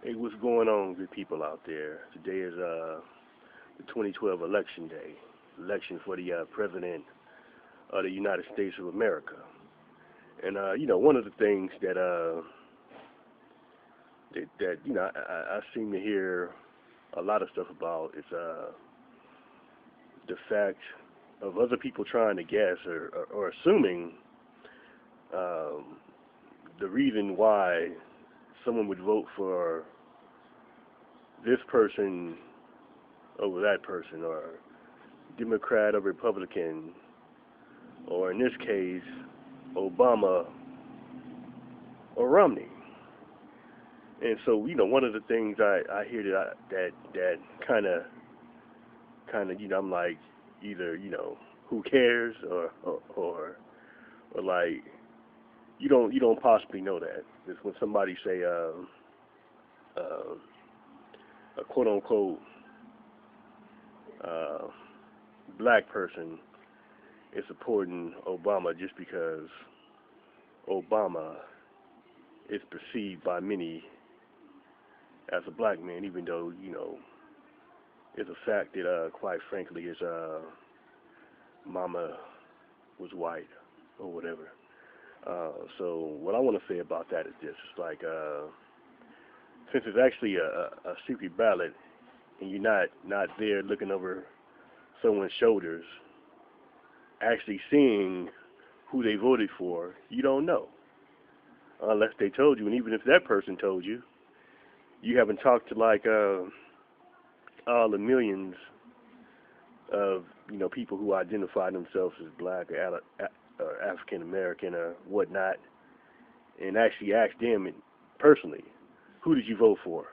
Hey, what's going on, good people out there? Today is the 2012 election day, election for the president of the United States of America. And one of the things that I seem to hear a lot of stuff about is the fact of other people trying to guess or assuming um, the reason why someone would vote for this person over that person, or Democrat or Republican, or in this case, Obama or Romney. And so, one of the things I hear that kind of, I'm like, either, who cares, or like, you don't possibly know that. It's when somebody say, uh, a quote unquote uh, black person is supporting Obama just because Obama is perceived by many as a black man, even though it's a fact that quite frankly his mama was white or whatever. So what I want to say about that is this: it's like since it's actually a secret ballot and you're not there looking over someone's shoulders, actually seeing who they voted for, you don't know unless they told you. And even if that person told you, you haven't talked to like all the millions of people who identify themselves as black or African American or whatnot, and actually ask them personally, who did you vote for?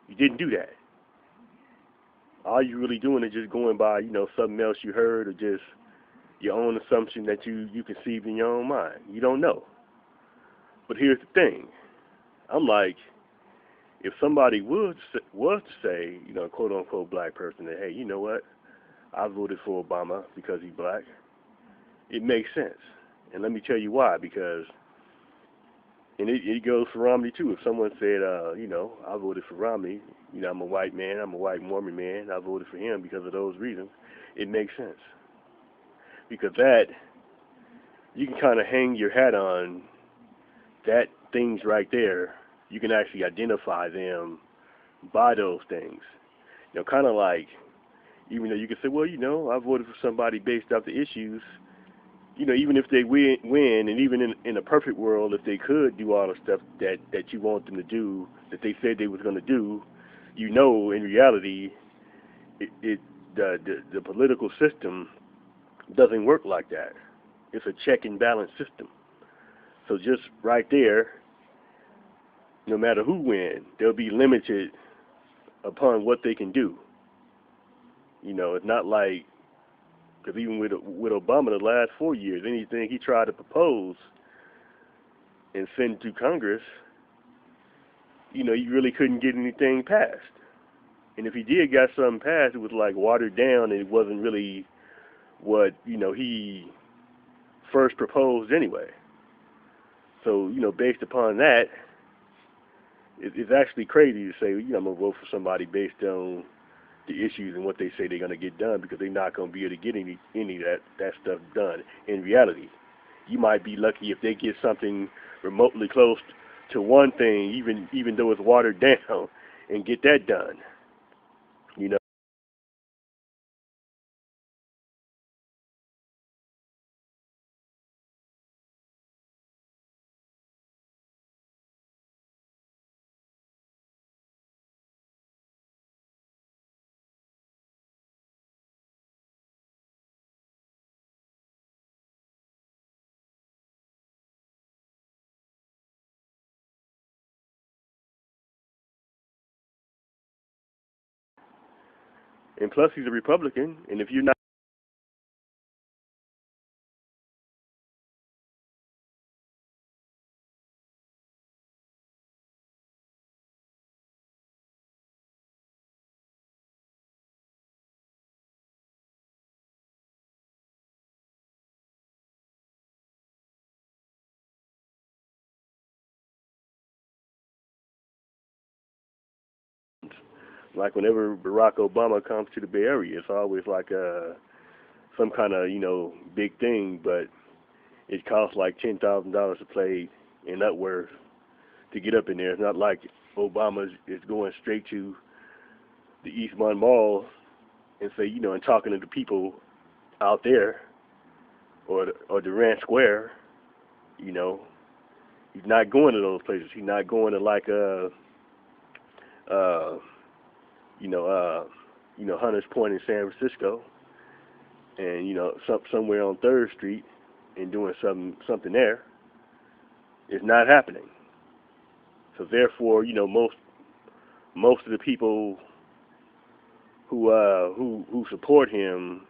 You didn't do that. All you really doing is just going by something else you heard, or just your own assumption that you conceived in your own mind. You don't know. But here's the thing. I'm like, if somebody was to say, quote unquote black person, that hey, you know what, I voted for Obama because he's black, it makes sense. And let me tell you why. Because and it goes for Romney too. If someone said, I voted for Romney, I'm a white man, I'm a white Mormon man, I voted for him because of those reasons, it makes sense. Because that, you can kind of hang your hat on that things right there. You can actually identify them by those things. Kind of like, even though you can say, well, I voted for somebody based off the issues, even if they win, and even in a perfect world, if they could do all the stuff that you want them to do, that they said they was going to do, in reality, it the political system doesn't work like that. It's a check and balance system. So just right there, no matter who wins, they'll be limited upon what they can do. It's not like, because even with Obama, the last 4 years, anything he tried to propose and send to Congress, you really couldn't get anything passed. And if he did got something passed, it was like watered down, and it wasn't really what he first proposed anyway. So based upon that, it's actually crazy to say I'm gonna vote for somebody based on the issues and what they say they're gonna get done, because they're not gonna be able to get any of that stuff done. In reality, you might be lucky if they get something remotely close to one thing, even though it's watered down, and get that done. You know. And plus, he's a Republican, and if you're not Like whenever Barack Obama comes to the Bay Area, it's always like some kind of big thing, but it costs like $10,000 a plate and upwards to get up in there. It's not like Obama is going straight to the Eastmont Mall and say, and talking to the people out there or Durant Square. He's not going to those places. He's not going to like uh, Hunters Point in San Francisco, and somewhere on 3rd Street, and doing something there. It's not happening. So therefore, most of the people who support him